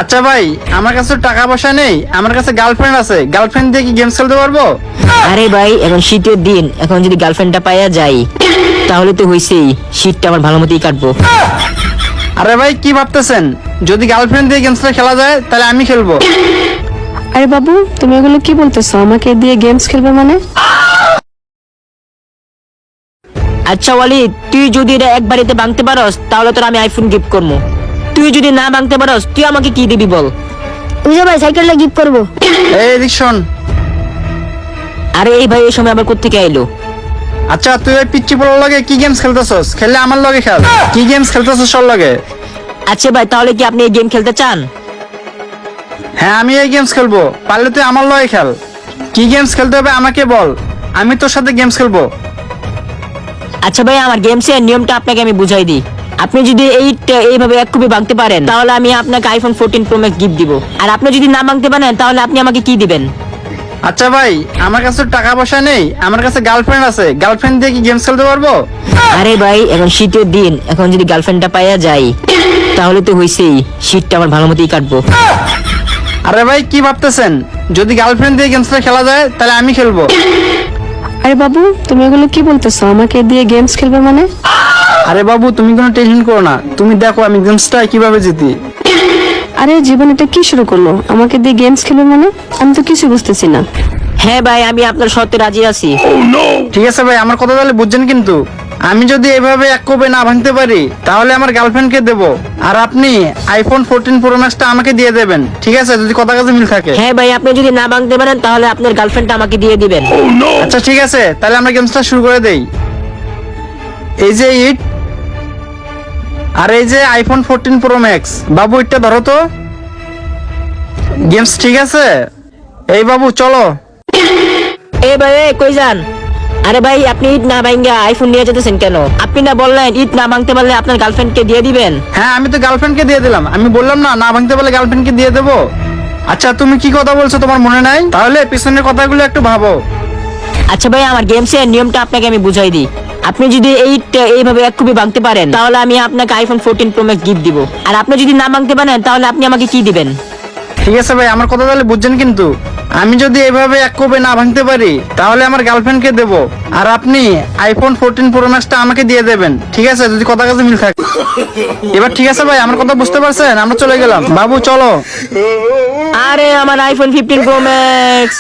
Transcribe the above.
আচ্ছা ভাই, আমার কাছে তো টাকা পয়সা নেই, আমার কাছে গার্লফ্রেন্ড আছে। গার্লফ্রেন্ড দিয়ে কি গেমস খেলতে পারবো? আরে ভাই, এখন শীতের দিন, এখন যদি গার্লফ্রেন্ডটা পাইয়া যাই তাহলে তো হইছেই, শীতটা আমার ভালো মতোই কাটবো। আরে ভাই, কি ভাবতেছেন? যদি গার্লফ্রেন্ড দিয়ে গেমসটা খেলা যায় তাহলে আমি খেলবো। আরে বাবু, তুমি এগুলো কি বলতেছো? আমাকে দিয়ে গেমস খেলবে মানে? আচ্ছা ওয়ালিদ, তুই যদি এটা এক বাড়িতে ভাঙতে পারস তাহলে তোর আমি আইফোন গিফট করবো। তুই যদি না ভাঙতে পারস তুই আমাকে কি দিবি বল? বুঝা ভাই, সাইকেলটা গিফট করবো। এই এদিক শোন। আরে এই ভাই এই সময় আবার কোত্থেকে আইলো? আচ্ছা, তুই ওই পিচ্চি পোলার লগে কি গেমস খেলতেছস? খেললে আমার লগে খেল। কি গেমস খেলতেছস ওর লগে? আচ্ছা ভাই, তাহলে কি আপনি এই গেম খেলতে চান? হ্যাঁ, আমি এই গেমস খেলবো। পারলে তুই আমার লগে খেল। কি গেমস খেলতে হবে আমাকে বল, আমি তোর সাথে গেমস খেলবো। আচ্ছা ভাই, আমার গেমসের নিয়মটা আপনাকে আমি বুঝাই দিই। আপনি যদি এইভাবে এক কপি ভাঙতে পারেন তাহলে আমি আপনাকে আইফোন 14 প্রো ম্যাক্স গিফট দিব। আর আপনি যদি না ভাঙতে পারেন তাহলে আপনি আমাকে কি দিবেন? আচ্ছা ভাই, আমার কাছে তো টাকা পয়সা নেই, আমার কাছে গার্লফ্রেন্ড আছে। গার্লফ্রেন্ড দিয়ে কি গেমস খেলতে পারবো? আরে ভাই, এখন শীতের দিন, এখন যদি গার্লফ্রেন্ডটা পাইয়া যাই তাহলে তো হইছেই, শীতটা আমার ভালো মতোই কাটবো। আরে ভাই, কি ভাবতেছেন? যদি গার্লফ্রেন্ড দিয়ে গেমসটা খেলা যায় তাহলে আমি খেলবো। আরে বাবু, তুমি এগুলো কি বলতেছো? আমাকে দিয়ে গেমস খেলবে মানে? আরে বাবু, তুমি কোনো টেনশন করো না, তুমি দেখো আমি গেমসটা কিভাবে জিতি। আরে জীবন এটা কি শুরু করলো? আমাকে দিয়ে গেমস খেলবে মানে? আমি তো কিছু বুঝতেছি না। হ্যাঁ ভাই, আমি আপনার শর্তে রাজি আছি। ঠিক আছে ভাই, আমার কথা তাহলে বুঝছেন। কিন্তু আমি যদি এভাবে এক কোপে না ভাঙতে পারি তাহলে আমার গার্লফ্রেন্ডকে দেবো, আর আপনি আইফোন 14 প্রো ম্যাক্সটা আমাকে দিয়ে দেবেন। ঠিক আছে, যদি কথা কাজে মিল থাকে। হ্যাঁ ভাই, আপনি যদি না ভাঙতে পারেন তাহলে আপনার গার্লফ্রেন্ডটা আমাকে দিয়ে দিবেন। আচ্ছা ঠিক আছে, তাহলে আমরা গেমসটা শুরু করে দেই। এই যে ইট, আর এই যে আইফোন 14 প্রো ম্যাক্স। বাবু, এটা ধরো তো। গেমস ঠিক আছে? এই বাবু চলো। এ ভাই, কই যান? আরে ভাই, আপনি ঈদ না ভাঙ্গা আইফোন নিয়ে যেতেছেন কেন? আপনি না বললেন ঈদ না ভাঙতে পারলে আপনার গার্লফ্রেন্ডকে দিয়ে দিবেন? হ্যাঁ, আমি তো গার্লফ্রেন্ডকে দিয়ে দিলাম। আমি বললাম না, না ভাঙতে পারলে গার্লফ্রেন্ডকে দিয়ে দেবো। আচ্ছা, তুমি কি কথা বলছো তোমার মনে নাই? তাহলে পিছনের কথাগুলো একটু ভাবো। আচ্ছা ভাই, আমার গেমসের নিয়মটা আপনাকে আমি বুঝাই দিই। আপনি যদি এইভাবে এক কপি ভাঙতে পারেন তাহলে আমি আপনাকে আইফোন 14 প্রো ম্যাক্স গিফট দিব। আর আপনি যদি না ভাঙতে পারেন তাহলে আপনি আমাকে কি দিবেন? ঠিক আছে ভাই, আমার কথা তাহলে বুঝছেন। কিন্তু আমি যদি এভাবে এক কোপে না ভাঙতে পারি তাহলে আমার গার্লফ্রেন্ডকে দেবো, আর আপনি আইফোন 14 প্রো ম্যাক্সটা আমাকে দিয়ে দেবেন। ঠিক আছে, যদি কথা কাজে মিল থাকে। এবার ঠিক আছে ভাই, আমার কথা বুঝতে পারছেন? আমরা চলে গেলাম। বাবু চলো। আরে আমার আইফোন 15 প্রো ম্যাক্স।